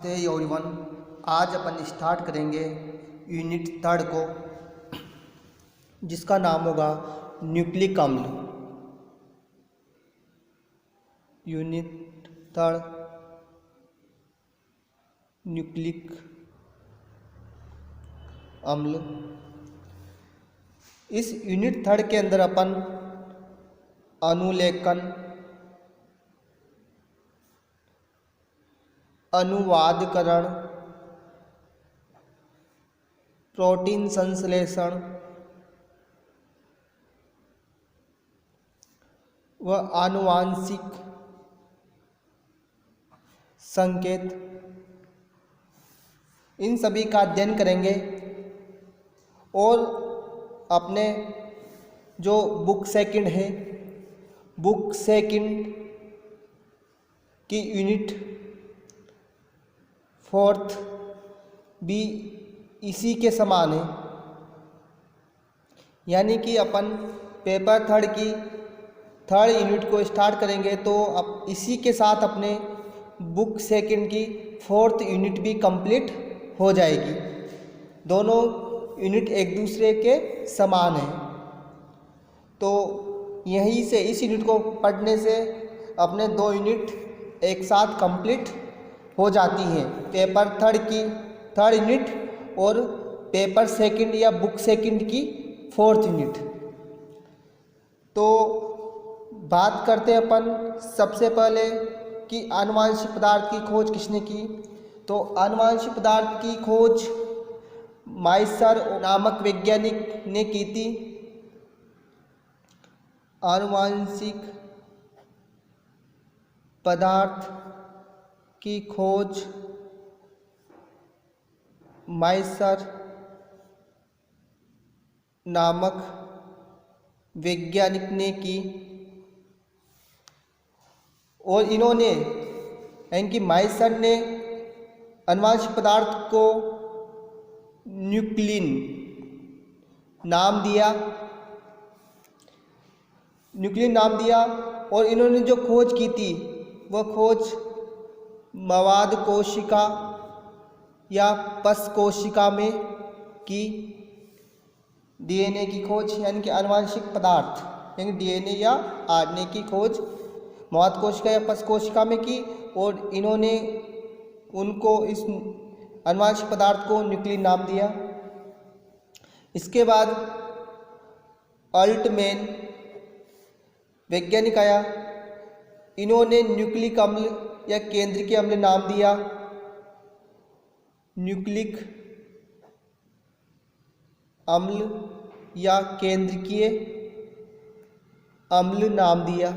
Everyone, आज अपन start करेंगे unit 3 को, जिसका नाम होगा न्यूक्लिक अम्ल। यूनिट 3 न्यूक्लिक अम्ल। इस यूनिट 3 के अंदर अपन अनुलेखन, अनुवादकरण, प्रोटीन संश्लेषण व आनुवांशिक संकेत, इन सभी का अध्ययन करेंगे। और अपने जो बुक सेकंड है, बुक सेकंड की यूनिट 4 भी इसी के समान है। यानी कि अपन पेपर 3 की 3rd यूनिट को स्टार्ट करेंगे तो अब इसी के साथ अपने बुक सेकंड की 4th यूनिट भी कंप्लीट हो जाएगी। दोनों यूनिट एक दूसरे के समान हैं। तो यहीं से इस यूनिट को पढ़ने से अपने 2 यूनिट एक साथ कंप्लीट हो जाती हैं, पेपर 3 की 3rd यूनिट और पेपर सेकंड या बुक सेकंड की 4th यूनिट। तो बात करते हैं अपन सबसे पहले कि आनुवांशिक पदार्थ की खोज किसने की। तो आनुवांशिक पदार्थ की खोज माइसर नामक वैज्ञानिक ने की थी। आनुवांशिक पदार्थ की खोज माइसर नामक वैज्ञानिक ने की। और इन्होंने यानी कि माइसर ने आनुवांशिक पदार्थ को न्यूक्लिन नाम दिया। और इन्होंने जो खोज की थी वह खोज मवाद कोशिका या पश कोशिका में की। डीएनए की खोज यानी कि आनुवांशिक पदार्थ यानी डीएनए या आरएनए की खोज मवाद कोशिका या पश कोशिका में की। और इन्होंने उनको इस आनुवांशिक पदार्थ को न्यूक्लिन नाम दिया। इसके बाद अल्टमैन वैज्ञानिक आया। इन्होंने न्यूक्लिक अम्ल या केंद्रीय अम्ल नाम दिया, न्यूक्लिक अम्ल या केंद्रीय अम्ल नाम दिया,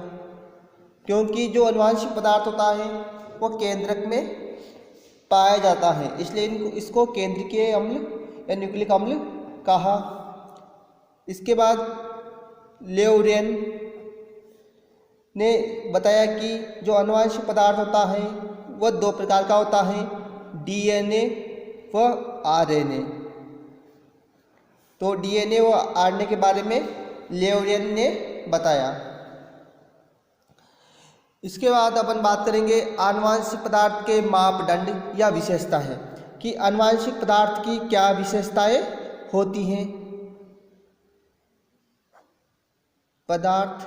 क्योंकि जो आनुवांशिक पदार्थ होता है वो केंद्रक में पाया जाता है, इसलिए इसको केंद्रीय अम्ल या न्यूक्लिक अम्ल कहा। इसके बाद लेउरेन ने बताया कि जो आनुवांशिक पदार्थ होता है वह 2 प्रकार का होता है, डीएनए व आरएनए। तो डीएनए व आरएनए के बारे में लेउरेन ने बताया। इसके बाद अपन बात करेंगे आनुवांशिक पदार्थ के मापदंड या विशेषता है कि आनुवांशिक पदार्थ की क्या विशेषताएं होती हैं। पदार्थ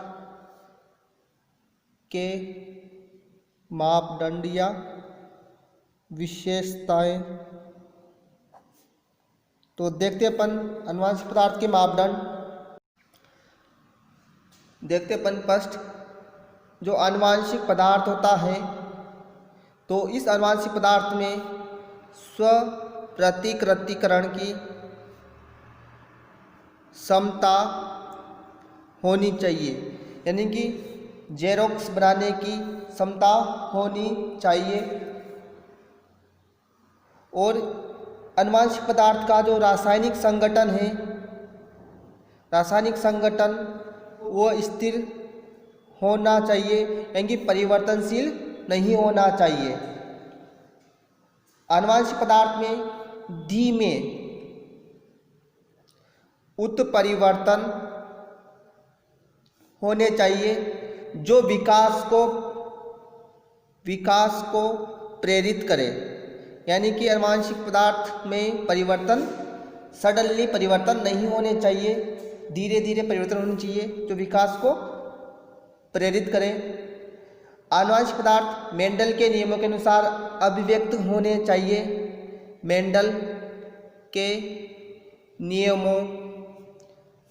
के मापदंड या विशेषताएं। तो देखते अपन आनुवांशिक पदार्थ के मापदंड। देखते अपन फर्स्ट जो आनुवांशिक पदार्थ होता है, तो इस आनुवांशिक पदार्थ में स्वप्रतिकृतिकरण की क्षमता होनी चाहिए, यानी कि जेरोक्स बनाने की क्षमता होनी चाहिए। और आनुवांशिक पदार्थ का जो रासायनिक संगठन है, रासायनिक संगठन वो स्थिर होना चाहिए, यानी कि परिवर्तनशील नहीं होना चाहिए। आनुवांशिक पदार्थ में धीमे उत्परिवर्तन होने चाहिए जो विकास को प्रेरित करे, यानी कि आनुवांशिक पदार्थ में परिवर्तन सडनली परिवर्तन नहीं होने चाहिए, धीरे धीरे परिवर्तन होने चाहिए जो विकास को प्रेरित करें। आनुवांशिक पदार्थ मेंडल के नियमों के अनुसार अभिव्यक्त होने चाहिए। मेंडल के नियमों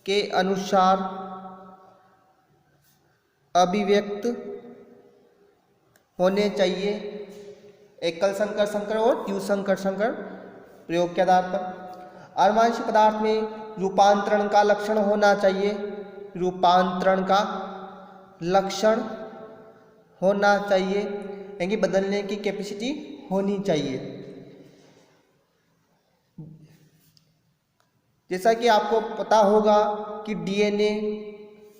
के अनुसार अभिव्यक्त होने चाहिए, एकल संकर संकर और द्विसंकर संकर प्रयोग के आधार पर। आनुवांशिक पदार्थ में रूपांतरण का लक्षण होना चाहिए, रूपांतरण का लक्षण होना चाहिए, यानी बदलने की कैपेसिटी होनी चाहिए। जैसा कि आपको पता होगा कि डीएनए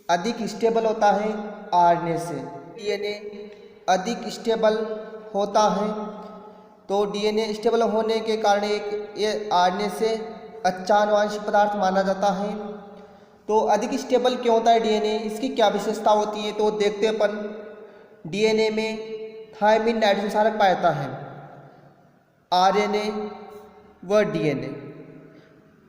अधिक स्टेबल होता है आरएनए से, डीएनए अधिक स्टेबल होता है, तो डीएनए स्टेबल होने के कारण ये आरएनए से अच्छा आनुवांशिक पदार्थ माना जाता है। तो अधिक स्टेबल क्यों होता है डीएनए, इसकी क्या विशेषता होती है, तो देखते हैं अपन। डीएनए में थायमिन नाइट्रोजन क्षारक पाया जाता है, आरएनए व डीएनए।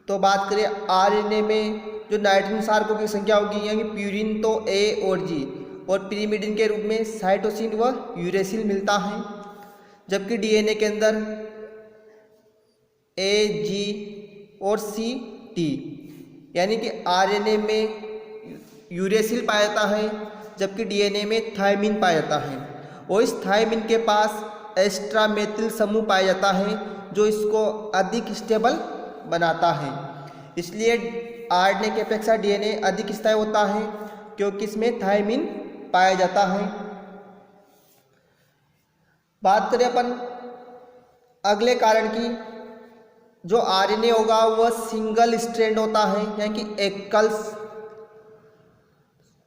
तो बात करें आरएनए में जो नाइट्रोजन क्षारकों की संख्या होगी, यानी प्यूरिन तो ए और जी, और पिरिमिडिन के रूप में साइटोसिन व यूरेसिल मिलता है। जबकि डीएनए के अंदर ए, जी और सी, टी, यानी कि आरएनए में यूरेसिल पाया जाता है, जबकि डीएनए में थायमिन पाया जाता है। और इस थायमिन के पास एस्ट्रा मेथिल समूह पाया जाता है जो इसको अधिक स्टेबल बनाता है। इसलिए आरएनए की अपेक्षा डीएनए अधिक स्थायी होता है क्योंकि इसमें थायमिन पाया जाता है। बात करें अपन अगले कारण की, जो आरएनए होगा वह सिंगल स्ट्रैंड होता है, यानी कि एकल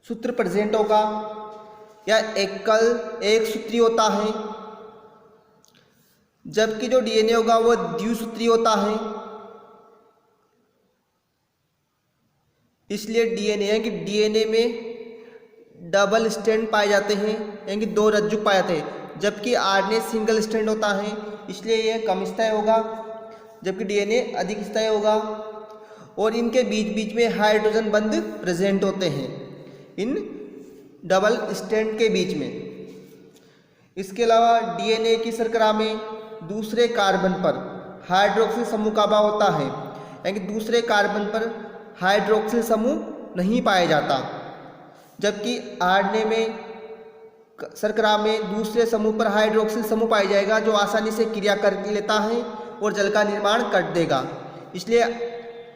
सूत्र प्रेजेंट होगा या एकल एक सूत्री होता है, जबकि जो डीएनए होगा वह द्विसूत्री होता है। इसलिए डीएनए यानी कि डीएनए में डबल स्ट्रैंड पाए जाते हैं, यानी कि दो रज्जु पाए जाते हैं, जबकि आरएनए सिंगल स्ट्रैंड होता है, इसलिए यह कम स्थायी होगा, जबकि डीएनए अधिक स्थायी होगा। और इनके बीच बीच में हाइड्रोजन बंध प्रेजेंट होते हैं इन डबल स्ट्रैंड के बीच में। इसके अलावा डीएनए की शर्करा में दूसरे कार्बन पर हाइड्रोक्सिल समूह का अभाव होता है, यानी कि दूसरे कार्बन पर हाइड्रोक्सिल समूह नहीं पाया जाता, जबकि आरएनए में शर्करा में दूसरे समूह पर हाइड्रोक्सिल समूह पाया जाएगा जो आसानी से क्रिया कर लेता है और जल का निर्माण कर देगा। इसलिए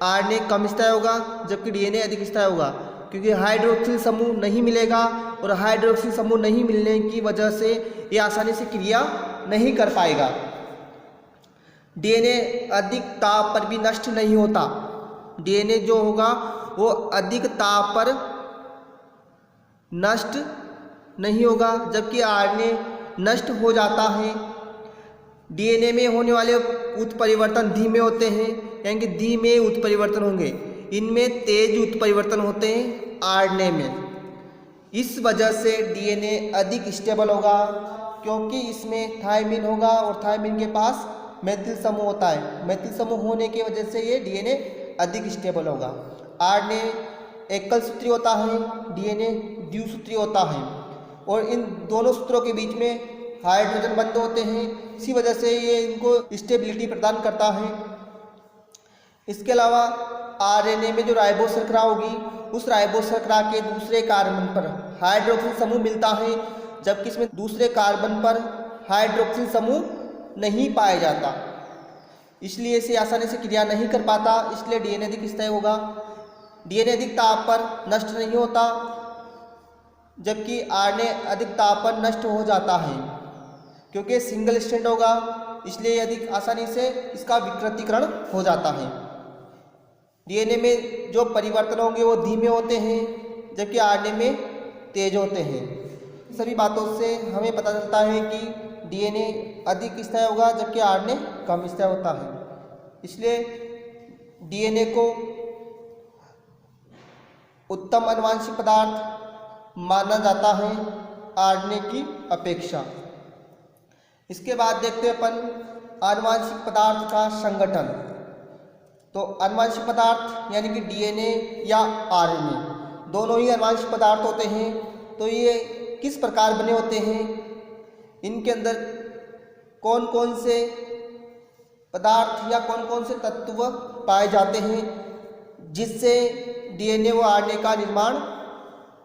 आरएनए कम स्थायी होगा जबकि डीएनए अधिक स्थायी होगा, क्योंकि हाइड्रोक्सिल समूह नहीं मिलेगा और हाइड्रोक्सिल समूह नहीं मिलने की वजह से ये आसानी से क्रिया नहीं कर पाएगा। डीएनए अधिक ताप पर भी नष्ट नहीं होता, डीएनए जो होगा वो अधिक ताप पर नष्ट नहीं होगा, जबकि आरएनए नष्ट हो जाता है। डीएनए में होने वाले उत्परिवर्तन धीमे होते हैं, यानी कि धीमे उत्परिवर्तन होंगे, इनमें तेज उत्परिवर्तन होते हैं आरएनए में। इस वजह से डीएनए अधिक स्टेबल होगा क्योंकि इसमें थायमिन होगा और थायमिन के पास मेथिल समूह होता है। मेथिल समूह होने की वजह से ये डीएनए अधिक स्टेबल होगा। आरएनए एकल सूत्री होता है, डीएनए द्विसूत्री होता है, और इन दोनों सूत्रों के बीच में हाइड्रोजन बंध होते हैं, इसी वजह से ये इनको स्टेबिलिटी प्रदान करता है। इसके अलावा आरएनए में जो राइबोस शर्करा होगी उस राइबोस शर्करा के दूसरे कार्बन पर हाइड्रोक्सिल समूह मिलता है, जबकि इसमें दूसरे कार्बन पर हाइड्रोक्सिल समूह नहीं पाया जाता, इसलिए इसे आसानी से क्रिया नहीं कर पाता, इसलिए डीएनए अधिक स्थायी होगा। डीएनए अधिक ताप पर नष्ट नहीं होता, जबकि आरएनए अधिक ताप पर नष्ट हो जाता है, क्योंकि सिंगल स्ट्रैंड होगा, इसलिए अधिक आसानी से इसका विकृतीकरण हो जाता है। डीएनए में जो परिवर्तन होंगे वो धीमे होते हैं, जबकि आरएनए में तेज होते हैं। सभी बातों से हमें पता चलता है कि डीएनए अधिक स्थायी होगा जबकि आरएनए कम स्थायी होता है। इसलिए डीएनए को उत्तम आनुवंशिक पदार्थ माना जाता है आरएनए की अपेक्षा। इसके बाद देखते हैं अपन आनुवांशिक पदार्थ का संगठन। तो आनुवांशिक पदार्थ यानी कि डीएनए या आरएनए दोनों ही आनुवांशिक पदार्थ होते हैं। तो ये किस प्रकार बने होते हैं, इनके अंदर कौन कौन से पदार्थ या कौन कौन से तत्व पाए जाते हैं जिससे डीएनए व आरएनए का निर्माण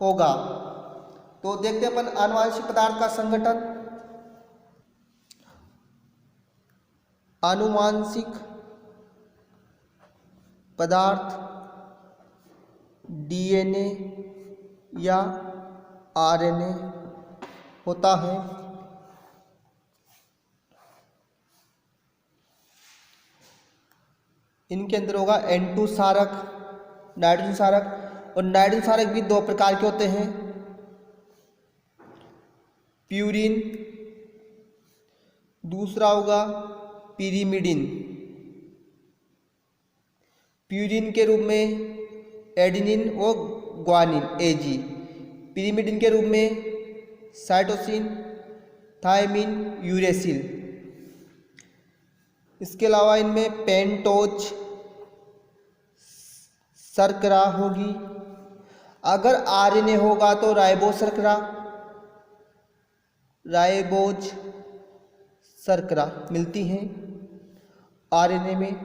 होगा। तो देखते हैं अपन आनुवांशिक पदार्थ का संगठन। आनुवांशिक पदार्थ डीएनए या आरएनए होता है। इनके अंदर होगा N2 क्षारक, नाइट्रोजन क्षारक। और नाइट्रोजन क्षारक भी दो प्रकार के होते हैं, प्यूरिन, दूसरा होगा पिरिमिडिन। प्यूरिन के रूप में एडेनिन और ग्वानिन Ag, पिरिमिडिन के रूप में साइटोसिन, थायमिन, यूरेसिल। इसके अलावा इनमें पेंटोज शर्करा होगी। अगर आरएनए होगा तो राइबोज शर्करा, राइबोज शर्करा मिलती हैं आरएनए में।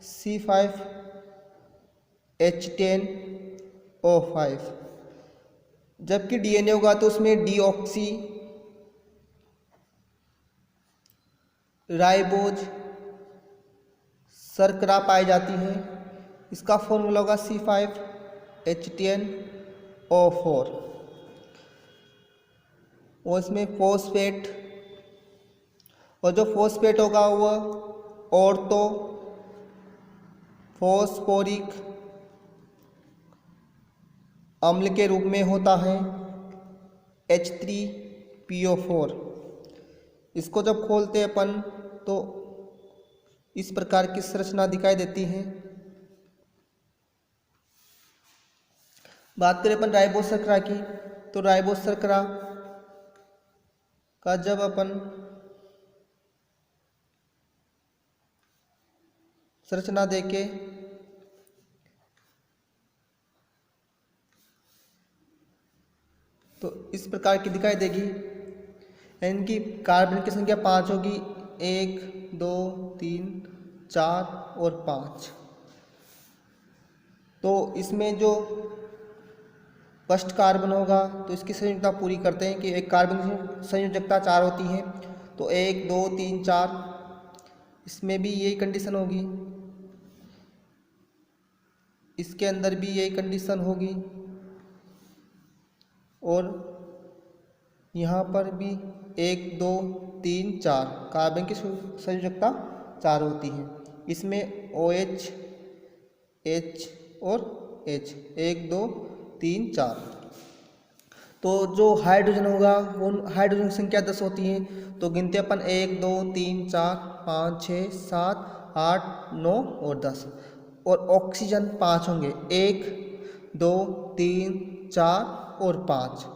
C5H10O5। जबकि डीएनए होगा तो उसमें डीऑक्सी राइबोज शर्करा पाई जाती है। इसका फॉर्मूला होगा C5H10O4। और इसमें फॉस्फेट, और जो फॉस्फेट होगा वह ऑर्थो फॉस्फोरिक अम्ल के रूप में होता है H3PO4। इसको जब खोलते हैं अपन तो इस प्रकार की संरचना दिखाई देती है। बात करें अपन राइबोज शर्करा की, तो राइबोज शर्करा का जब अपन संरचना देखे तो इस प्रकार की दिखाई देगी। इनकी कार्बन की संख्या 5 होगी, 1 2 3 4 और 5। तो इसमें जो फर्स्ट कार्बन होगा तो इसकी संयोजकता पूरी करते हैं कि एक कार्बन की संयोजकता 4 होती है। तो 1 2 3 4, इसमें भी यही कंडीशन होगी, इसके अंदर भी यही कंडीशन होगी, और यहाँ पर भी 1 2 3 4 कार्बन की संयोजकता 4 होती है। इसमें OH H और H 1 2 3 4। तो जो हाइड्रोजन होगा वो हाइड्रोजन की संख्या 10 होती है। तो गिनते अपन 1 2 3 4 5 6 7 8 9 और 10। और ऑक्सीजन 5 होंगे, 1 2 3 4 और 5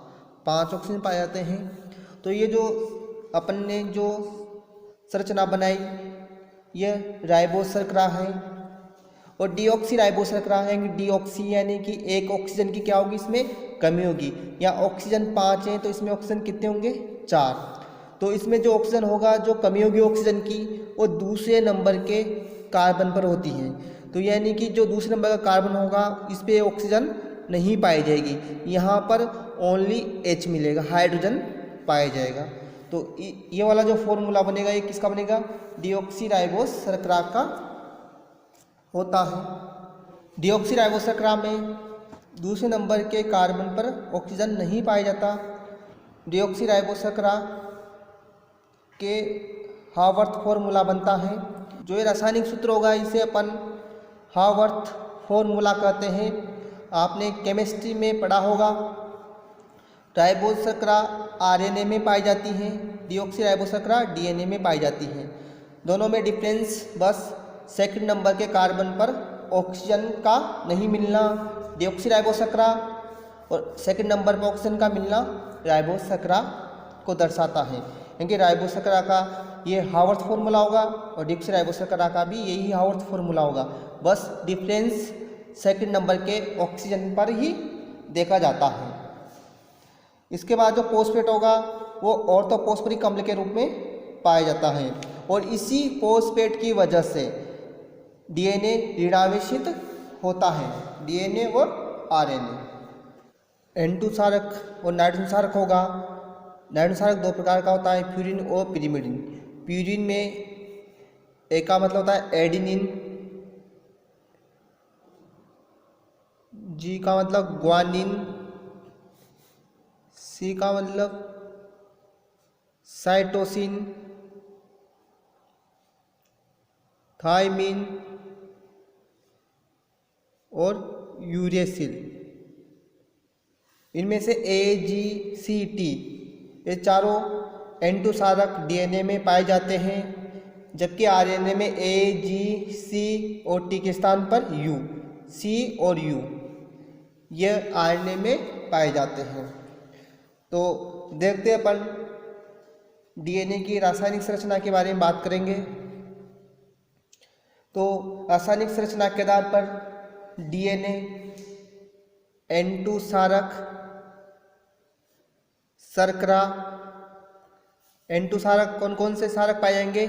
ऑक्सीजन पाए जाते हैं। तो ये जो अपन ने जो संरचना बनाई यह राइबोज शर्करा है। और डीऑक्सी राइबोज शर्करा है। डीऑक्सी यानी कि एक ऑक्सीजन की क्या होगी, इसमें कमी होगी। या ऑक्सीजन 5 है तो इसमें ऑक्सीजन कितने होंगे, 4। तो इसमें जो ऑक्सीजन होगा, जो कमी होगी ऑक्सीजन की, वो दूसरे नंबर के कार्बन पर होती है। तो यानी कि जो दूसरे नंबर का कार्बन होगा इस पर ऑक्सीजन नहीं पाई जाएगी, यहाँ पर ओनली H मिलेगा, हाइड्रोजन पाया जाएगा। तो ये वाला जो फॉर्मूला बनेगा ये किसका बनेगा, डीऑक्सी राइबोज शर्करा का होता है। डीऑक्सी राइबोज शर्करा में दूसरे नंबर के कार्बन पर ऑक्सीजन नहीं पाया जाता। डीऑक्सी राइबोज शर्करा के हावर्थ फॉर्मूला बनता है। जो ये रासायनिक सूत्र होगा इसे अपन हावर्थ फॉर्मूला कहते हैं। आपने केमिस्ट्री में पढ़ा होगा। राइबोज शर्करा आरएनए में पाई जाती हैं, डीऑक्सी राइबोज शर्करा डीएनए में पाई जाती हैं। दोनों में डिफरेंस बस सेकंड नंबर के कार्बन पर ऑक्सीजन का नहीं मिलना डीऑक्सी राइबोज शर्करा, और सेकंड नंबर पर ऑक्सीजन का मिलना राइबोज शर्करा को दर्शाता है। क्योंकि राइबोज शर्करा का ये हावर्थ फॉर्मूला होगा और डिऑक्सीराइबोसल्फर का भी यही हावर्थ फॉर्मूला होगा, बस डिफरेंस सेकंड नंबर के ऑक्सीजन पर ही देखा जाता है। इसके बाद जो फॉस्फेट होगा वो ऑर्थोफॉस्फरिक अम्ल के रूप में पाया जाता है और इसी फॉस्फेट की वजह से डीएनए ऋणावेशित होता है, डीएनए और आरएनए। N2 क्षारक और नाइट्रोजन क्षारक होगा। नाइट्रोजन क्षारक दो प्रकार का होता है, प्यूरिन और पिरिमिडिन। प्यूरिन में एक का मतलब होता है एडिनिन, जी का मतलब ग्वानिन, सी का मतलब साइटोसिन, थायमिन और यूरेसिल। इनमें से ए, जी, सी, टी ये चारों N2 क्षारक डीएनए में पाए जाते हैं, जबकि आरएनए में ए, जी, सी और टी के स्थान पर यू, सी और यू ये आरएनए में पाए जाते हैं। तो देखते हैं अपन डीएनए की रासायनिक संरचना के बारे में बात करेंगे। तो रासायनिक संरचना के आधार पर डीएनए N2 क्षारक, शर्करा। N2 क्षारक कौन कौन से क्षारक पाए जाएंगे?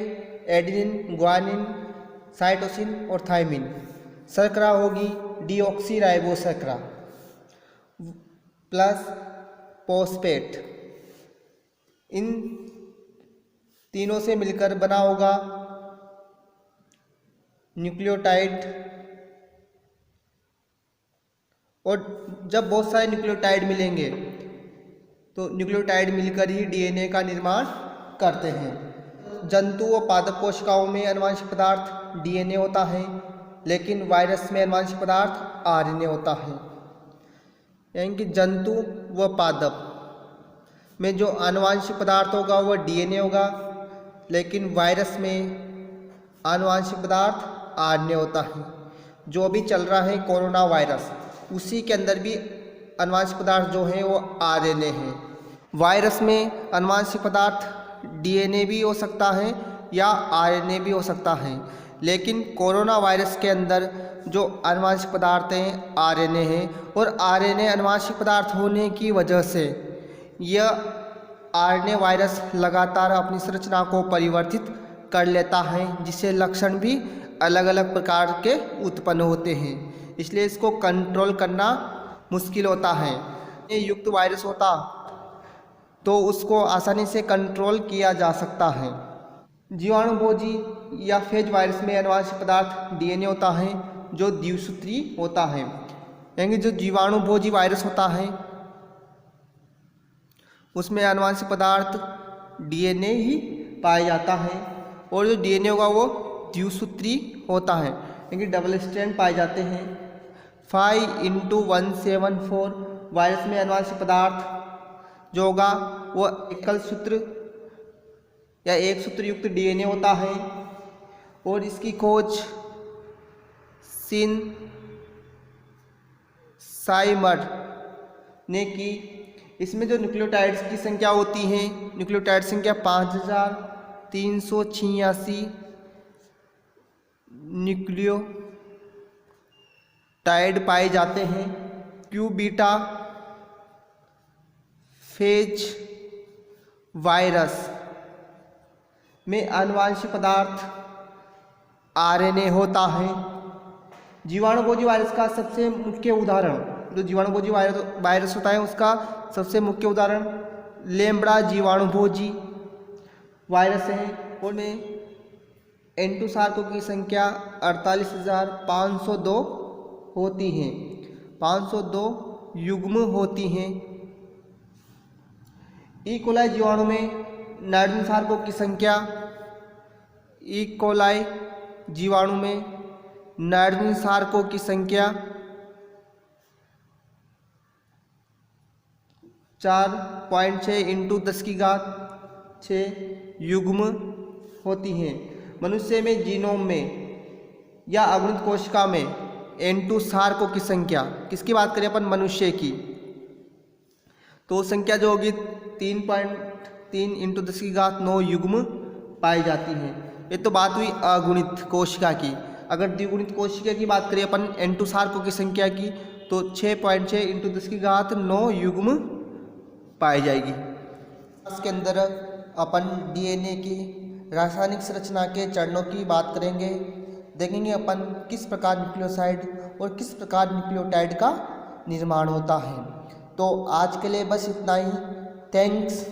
एडिनिन, ग्वानिन, साइटोसिन और थायमिन। शर्करा होगी डीऑक्सीराइबोशर्करा प्लस फॉस्फेट। इन तीनों से मिलकर बना होगा न्यूक्लियोटाइड, और जब बहुत सारे न्यूक्लियोटाइड मिलेंगे तो न्यूक्लियोटाइड मिलकर ही डीएनए का निर्माण करते हैं। जंतु व पादप कोशिकाओं में आनुवंशिक पदार्थ डीएनए होता है, लेकिन वायरस में आनुवंशिक पदार्थ आरएनए होता है। यानी कि जंतु व पादप में जो आनुवंशिक पदार्थ होगा वह डीएनए होगा, लेकिन वायरस में आनुवंशिक पदार्थ आरएनए होता है। जो अभी चल रहा है कोरोना वायरस, उसी के अंदर भी आनुवंशिक पदार्थ जो है वो आरएनए है। वायरस में आनुवंशिक पदार्थ डीएनए भी हो सकता है या आरएनए भी हो सकता है, लेकिन कोरोना वायरस के अंदर जो आनुवंशिक पदार्थ हैं आरएनए है, और आरएनए आनुवंशिक पदार्थ होने की वजह से यह आरएनए वायरस लगातार अपनी संरचना को परिवर्तित कर लेता है, जिससे लक्षण भी अलग अलग प्रकार के उत्पन्न होते हैं। इसलिए इसको कंट्रोल करना मुश्किल होता है। ये युक्त वायरस होता तो उसको आसानी से कंट्रोल किया जा सकता है। जीवाणुभोजी या फेज वायरस में आनुवंशिक पदार्थ डीएनए होता है जो द्विसूत्री होता है। यानी जो जीवाणुभोजी वायरस होता है उसमें आनुवंशिक पदार्थ डीएनए ही पाया जाता है, और जो डीएनए होगा वो द्विसूत्री होता है, यानी डबल स्ट्रैंड पाए जाते हैं। 5x174 वायरस में आनुवंशिक पदार्थ जो होगा वो एकल सूत्र या एक सूत्र युक्त डीएनए होता है, और इसकी खोज सिन साइमर ने की। इसमें जो न्यूक्लियोटाइड्स की संख्या होती है, न्यूक्लियोटाइड संख्या 5386 न्यूक्लियोटाइड पाए जाते हैं। क्यू बीटा फेज वायरस में आनुवंशिक पदार्थ आरएनए होता है। जीवाणुभोजी वायरस का सबसे मुख्य उदाहरण, जो जीवाणुभोजी वायरस होता है उसका सबसे मुख्य उदाहरण लैम्ब्डा जीवाणुभोजी वायरस है, और में N2 क्षारकों की संख्या 48,502 होती हैं, 502 युग्म होती हैं। ई कोलाई जीवाणु में नाइट्रोजन क्षारकों की संख्या, ई कोलाई जीवाणु में नाइट्रोजन क्षारकों की संख्या 4.6 × 10⁻6 युग्म होती हैं। मनुष्य में जीनोम में या अगुणित कोशिका में N2 क्षारकों की संख्या, किसकी बात करें अपन, मनुष्य की, तो संख्या जो होगी 3.3 × 10⁻9 युग्म पाई जाती हैं। ये तो बात हुई अगुणित कोशिका की। अगर द्विगुणित कोशिका की बात करें अपन एंडोसार्कों की संख्या की, तो 6.6 इंटू 10⁹ युग्म पाई जाएगी। इसके अंदर अपन डीएनए की रासायनिक संरचना के चरणों की बात करेंगे। देखेंगे अपन किस प्रकार न्यूक्लियोसाइड और किस प्रकार न्यूक्लियोटाइड का निर्माण होता है। तो आज के लिए बस इतना ही। थैंक्स।